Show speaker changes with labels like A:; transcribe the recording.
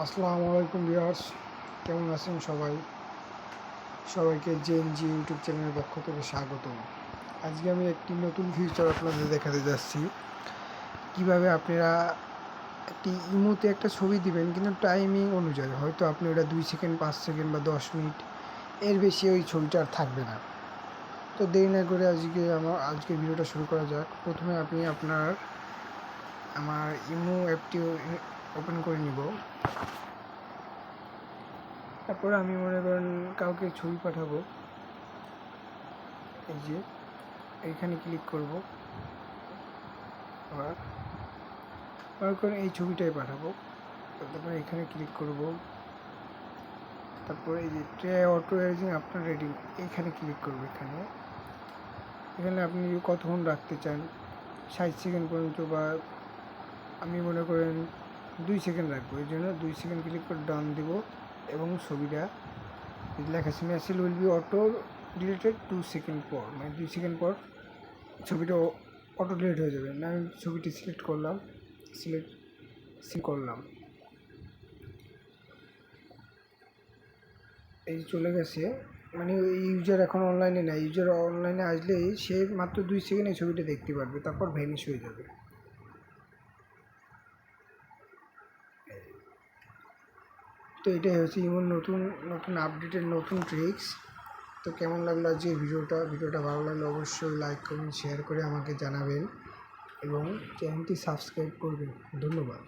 A: আসসালামু আলাইকুম ভিউয়ার্স, কেমন আছেন সবাই? সবাইকে জেএনজি ইউটিউব চ্যানেলের পক্ষ থেকে স্বাগতম। আজকে আমি একটি নতুন ফিচার আপনাদের দেখাতে যাচ্ছি। কিভাবে আপনারা একটি ইমোতে একটা ছবি দিবেন, কিন্তু টাইমিং অনুযায়ী। হয়তো আপনি ওটা 2 সেকেন্ড, 5 সেকেন্ড বা 10 মিনিট, এর বেশি ওই ছবিটা আর থাকবে না। তো দেরি না করে আজকে ভিডিওটা শুরু করা যাক। প্রথমে আপনি আমার ইমো অ্যাপটি ওপেন করে নিব। তারপরে আমি মনে করেন কাউকে ছবি পাঠাবো, এই যে এইখানে ক্লিক করব। আবার মনে করেন এই ছবিটাই পাঠাবো, তারপরে এখানে ক্লিক করব। তারপরে এই যে ট্রে অটো এডিটিং আপনার রেডি, এইখানে ক্লিক করব। এখানে আপনি কতক্ষণ রাখতে চান, 60 সেকেন্ড পর্যন্ত, বা আমি মনে করেন 2 সেকেন্ড রাখবো। এই জন্য 2 সেকেন্ড ক্লিক করে ডান দিব এবং ছবিটা লেখা আছে message will be auto deleted 2 second পর, মানে 2 সেকেন্ড পর ছবিটা অটো ডিলিট হয়ে যাবে। না, আমি ছবিটি সিলেক্ট করলাম, সিলেক্ট করলাম, এই চলে গেছে। মানে এই ইউজার এখন অনলাইনে নাই, ইউজার অনলাইনে আসলেই সে মাত্র 2 সেকেন্ড এই ছবিটা দেখতে পারবে, তারপর ভ্যানিশ হয়ে যাবে। তো এটাই হচ্ছে ইমোর নতুন নতুন আপডেটের নতুন ট্রিক্স। তো কেমন লাগলো আজকে ভিডিওটা ভালো লাগলে অবশ্যই লাইক, কমেন্ট, শেয়ার করে আমাকে জানাবেন এবং চ্যানেলটি সাবস্ক্রাইব করবেন। ধন্যবাদ।